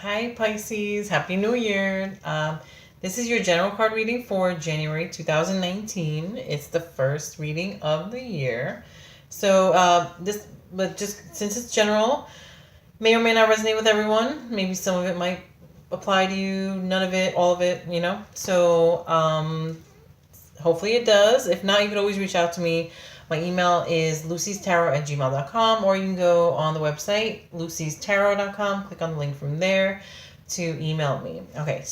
Hi, Pisces. Happy New Year. This is your general card reading for January 2019. It's the first reading of the year. But just since it's general, may or may not resonate with everyone. Maybe some of it might apply to you, none of it, all of it. Hopefully it does. If not, you can always reach out to me. My email is lucystarot@gmail.com, or you can go on the website, lucystarot.com, click on the link from there to email me. Okay,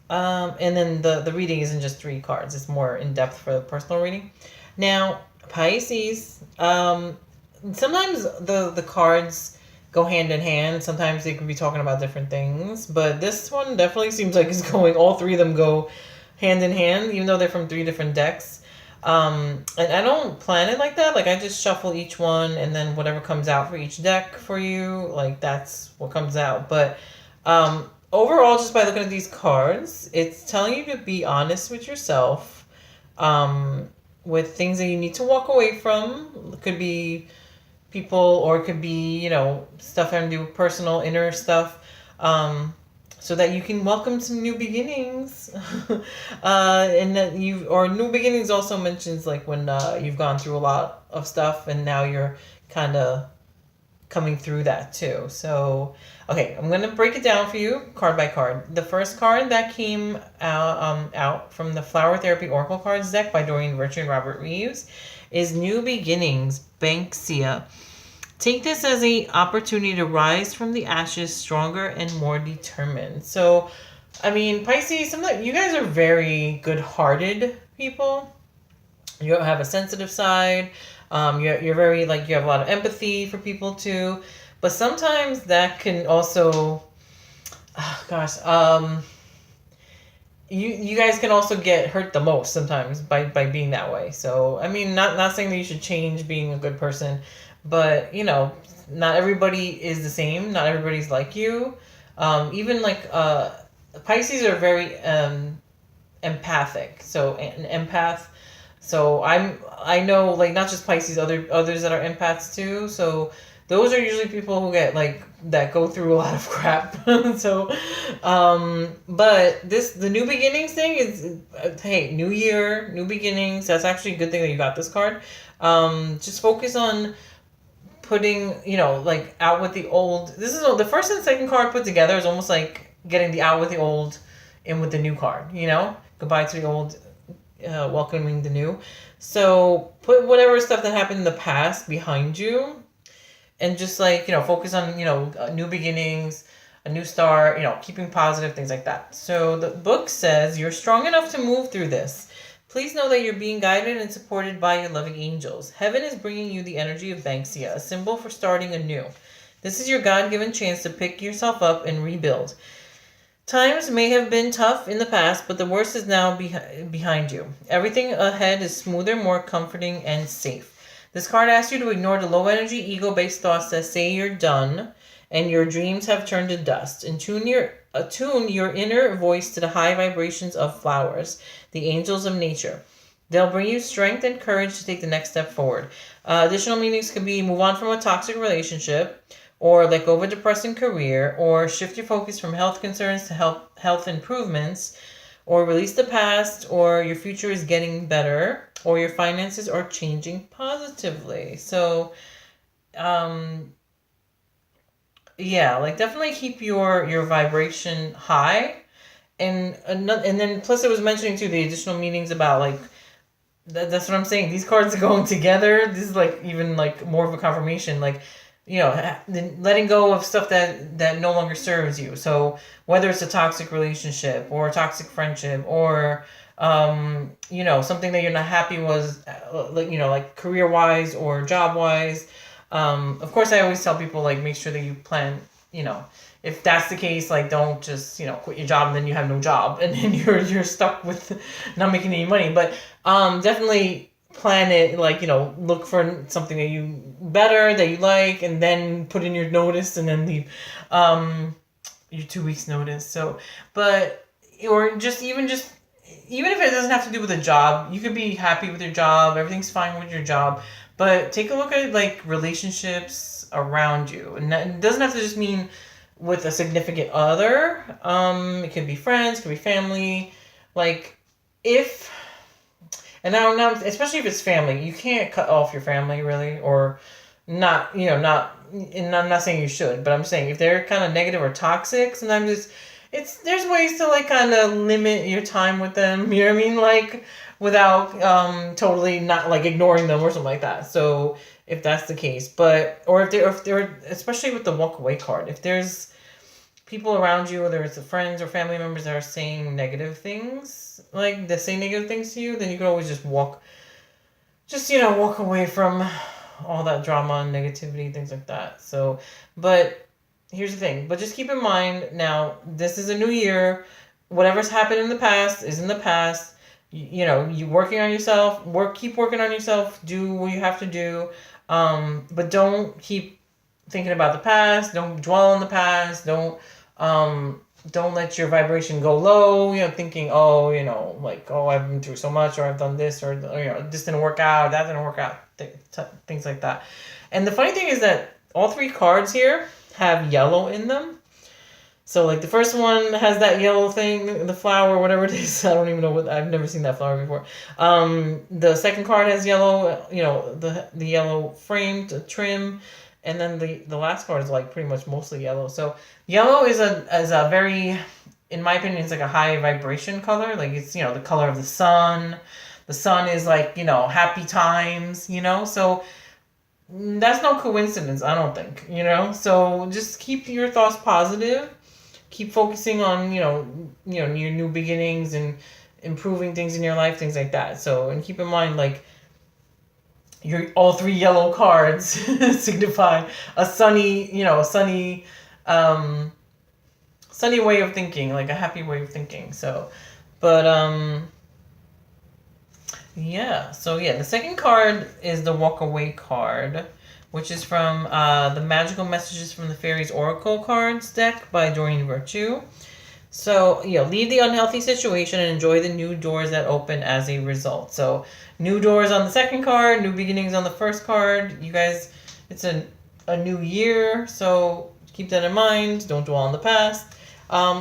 and then the reading isn't just 3 cards, it's more in depth for the personal reading. Now, Pisces, sometimes the cards go hand in hand. Sometimes they could be talking about different things, but this one definitely seems like it's going, all 3 of them go hand in hand, even though they're from 3 different decks. And I don't plan it like that. Like, I just shuffle each one, and then whatever comes out for each deck for you, like, that's what comes out. But overall, just by looking at these cards, it's telling you to be honest with yourself, with things that you need to walk away from. It could be people, or it could be, stuff having to do with personal inner stuff. So that you can welcome some new beginnings. And that or new beginnings also mentions like when you've gone through a lot of stuff and now you're kind of coming through that too. So, okay, I'm going to break it down for you card by card. The first card that came out from the Flower Therapy Oracle Cards deck by Dorian Virtue and Robert Reeves is New Beginnings, Banksia. Take this as an opportunity to rise from the ashes stronger and more determined. So, I mean, Pisces, you guys are very good-hearted people. You have a sensitive side. You're very, you have a lot of empathy for people too. But sometimes that can also, you guys can also get hurt the most sometimes by being that way. So, I mean, not saying that you should change being a good person, but not everybody is the same. Not everybody's like you. Even Pisces are very empathic. So an empath. So I know, like, not just Pisces, others that are empaths too. So those are usually people who get that go through a lot of crap. So, but the new beginnings thing is, hey, new year, new beginnings. That's actually a good thing that you got this card. Just focus on putting, out with the old. This is the first and second card put together is almost like getting the out with the old in with the new card. Goodbye to the old, welcoming the new. So put whatever stuff that happened in the past behind you, and just focus on new beginnings, a new start. Keeping positive, things like that. So the book says you're strong enough to move through this. Please know that you're being guided and supported by your loving angels. Heaven is bringing you the energy of Banksia, a symbol for starting anew. This is your God-given chance to pick yourself up and rebuild. Times may have been tough in the past, but the worst is now behind you. Everything ahead is smoother, more comforting, and safe. This card asks you to ignore the low-energy, ego-based thoughts that say you're done and your dreams have turned to dust, and attune your inner voice to the high vibrations of flowers, the angels of nature. They'll bring you strength and courage to take the next step forward. Additional meanings could be move on from a toxic relationship, or let go of a depressing career, or shift your focus from health concerns to health improvements, or release the past, or your future is getting better, or your finances are changing positively. So, definitely keep your vibration high. And then plus it was mentioning too the additional meanings about that's what I'm saying. These cards are going together. This is even more of a confirmation. Letting go of stuff that no longer serves you. So whether it's a toxic relationship or a toxic friendship or something that you're not happy with, career wise or job wise. Of course, I always tell people make sure that you plan. If that's the case, don't just quit your job and then you have no job and then you're stuck with not making any money. But definitely plan it. Look for something that you like, and then put in your notice, and then leave your 2 weeks notice. So, but or just even if it doesn't have to do with a job, you could be happy with your job. Everything's fine with your job. But take a look at relationships around you, and it doesn't have to just mean with a significant other. It could be friends, could be family. Like, if, and now, especially if it's family, you can't cut off your family really, or not, not, and I'm not saying you should, but I'm saying if they're kind of negative or toxic, sometimes there's ways to like kind of limit your time with them, you know what I mean? Like, without totally not like ignoring them or something like that. So if that's the case, but, or if they're especially with the walk away card, if there's people around you, whether it's the friends or family members that are saying negative things, like they say negative things to you, then you can always just walk away from all that drama and negativity, things like that. So, but here's the thing. But just keep in mind now, this is a new year. Whatever's happened in the past is in the past. You working on yourself. Keep working on yourself. Do what you have to do. But don't keep thinking about the past. Don't dwell on the past. Don't let your vibration go low, thinking, like, I've been through so much, or I've done this, or this didn't work out, that didn't work out, things like that. And the funny thing is that all three cards here have yellow in them. So, like, the first one has that yellow thing, the flower, whatever it is. I don't even know I've never seen that flower before. The second card has yellow, the yellow framed trim. And then the last card is like pretty much mostly yellow. So yellow is a very, in my opinion, it's like a high vibration color. Like, it's, the color of the sun. The sun is like, happy times, so that's no coincidence, I don't think, so just keep your thoughts positive. Keep focusing on, your new beginnings and improving things in your life, things like that. So, and keep in mind, like, all three yellow cards signify a sunny way of thinking, like a happy way of thinking. So, but the second card is the walk away card, which is from the Magical Messages from the Fairies Oracle cards deck by Doreen Virtue. So, leave the unhealthy situation and enjoy the new doors that open as a result. So, new doors on the second card, new beginnings on the first card. You guys, it's a new year, so keep that in mind. Don't dwell on the past.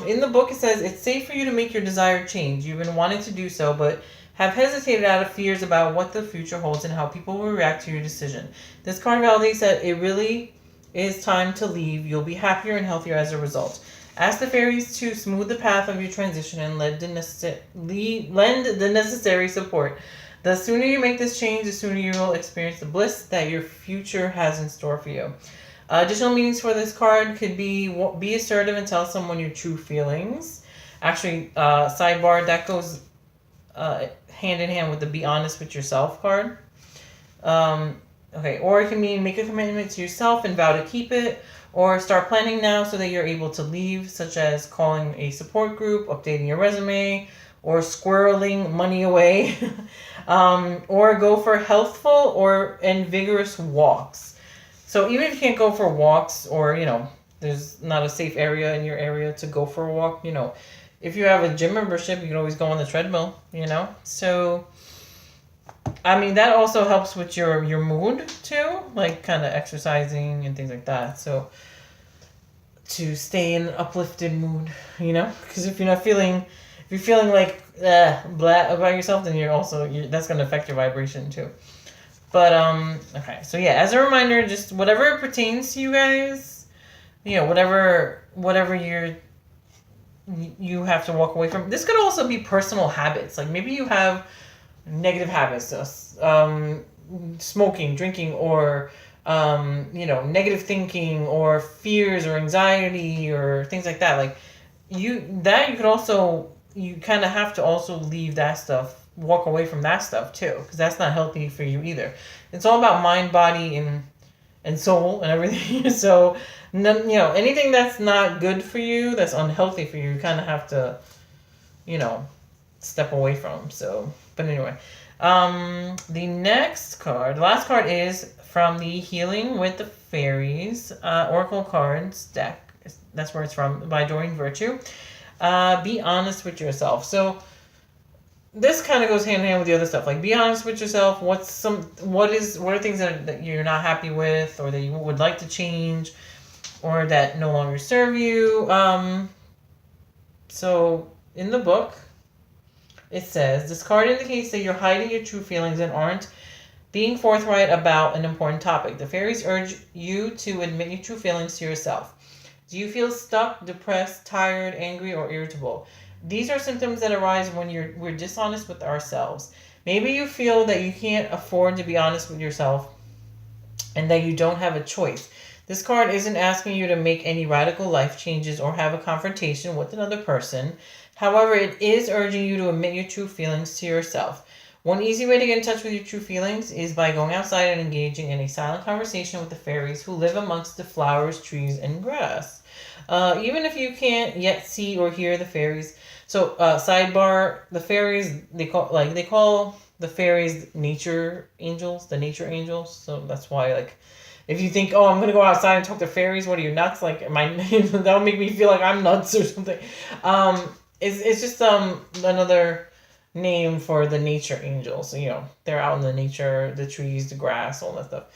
In the book, it says, it's safe for you to make your desired change. You've been wanting to do so, but have hesitated out of fears about what the future holds and how people will react to your decision. This card validates that it really is time to leave. You'll be happier and healthier as a result. Ask the fairies to smooth the path of your transition and lend the necessary support. The sooner you make this change, the sooner you will experience the bliss that your future has in store for you. Additional meanings for this card could be assertive and tell someone your true feelings. Actually, sidebar, that goes hand in hand with the be honest with yourself card. Or it can mean make a commitment to yourself and vow to keep it. Or start planning now so that you're able to leave, such as calling a support group, updating your resume, or squirreling money away. Or go for healthful and vigorous walks. So even if you can't go for walks, or, there's not a safe area in your area to go for a walk, if you have a gym membership, you can always go on the treadmill, So, I mean, that also helps with your mood too, like kind of exercising and things like that. So to stay in an uplifted mood, because if you're feeling like blah about yourself, then that's going to affect your vibration too. But okay, so as a reminder, just whatever pertains to you guys, whatever you have to walk away from. This could also be personal habits, like maybe you have negative habits, smoking, drinking, or negative thinking, or fears, or anxiety, or things like that. Like you kind of have to also leave that stuff, walk away from that stuff too, because that's not healthy for you either. It's all about mind, body, and soul and everything. So anything that's not good for you, that's unhealthy for you, you kind of have to step away from. So, but anyway, the last card is from the Healing with the Fairies Oracle cards deck. That's where it's from, by Doreen Virtue. Be honest with yourself. So this kind of goes hand in hand with the other stuff. Like, be honest with yourself. What are things that you're not happy with, or that you would like to change, or that no longer serve you. So in the book, it says, this card indicates that you're hiding your true feelings and aren't being forthright about an important topic. The fairies urge you to admit your true feelings to yourself. Do you feel stuck, depressed, tired, angry, or irritable? These are symptoms that arise when we're dishonest with ourselves. Maybe you feel that you can't afford to be honest with yourself and that you don't have a choice. This card isn't asking you to make any radical life changes or have a confrontation with another person. However, it is urging you to admit your true feelings to yourself. One easy way to get in touch with your true feelings is by going outside and engaging in a silent conversation with the fairies who live amongst the flowers, trees, and grass. Even if you can't yet see or hear the fairies. So, sidebar: the fairies they call the fairies nature angels, the nature angels. So that's why, like, if you think, oh, I'm gonna go outside and talk to fairies, what are you, nuts? Like, am I? That'll make me feel like I'm nuts or something. It's just another name for the nature angels. You know, they're out in the nature, the trees, the grass, all that stuff.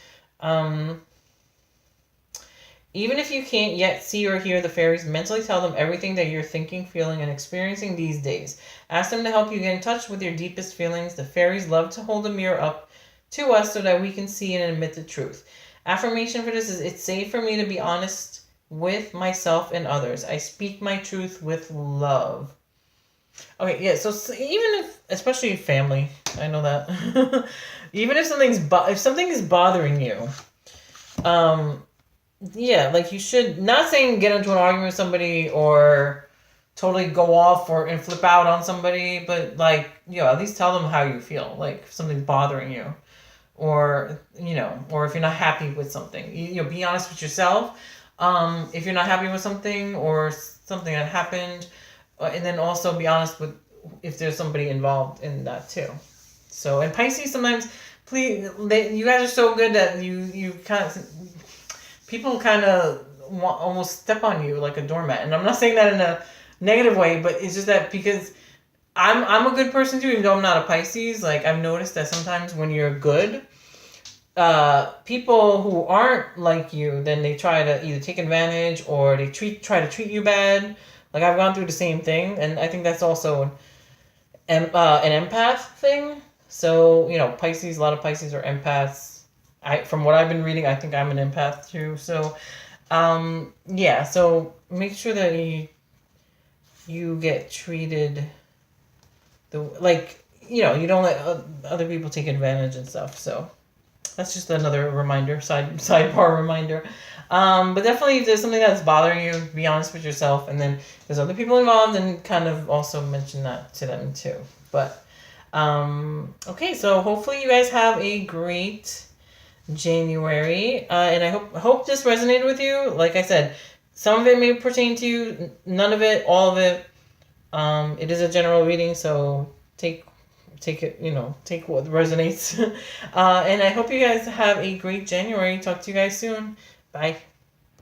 Even if you can't yet see or hear the fairies, mentally tell them everything that you're thinking, feeling, and experiencing these days. Ask them to help you get in touch with your deepest feelings. The fairies love to hold a mirror up to us so that we can see and admit the truth. Affirmation for this is, it's safe for me to be honest with myself and others. I speak my truth with love. Okay, yeah, so even if, especially family, I know that. Even if if something is bothering you, yeah, like you should, not saying get into an argument with somebody or totally go off and flip out on somebody, but like, you know, at least tell them how you feel, like if something's bothering you, or, you know, or if you're not happy with something, you know, be honest with yourself. If you're not happy with something or something that happened, and then also be honest with if there's somebody involved in that too. So, and Pisces, sometimes, please, you guys are so good that you kind of, people kind of almost step on you like a doormat. And I'm not saying that in a negative way, but it's just that because I'm a good person too, even though I'm not a Pisces. Like, I've noticed that sometimes when you're good, people who aren't like you, then they try to either take advantage or they try to treat you bad. Like, I've gone through the same thing, and I think that's also an empath thing. So, you know, Pisces, a lot of Pisces are empaths. From what I've been reading, I think I'm an empath too. So, yeah. So make sure that you get treated you know, you don't let other people take advantage and stuff. So that's just another reminder, sidebar reminder. But definitely, if there's something that's bothering you, be honest with yourself, and then if there's other people involved, and kind of also mention that to them too. But okay, so hopefully you guys have a great January, and I hope this resonated with you. Like I said, some of it may pertain to you, none of it, all of it. It is a general reading, so take it, you know, take what resonates. And I hope you guys have a great January. Talk to you guys soon. Bye.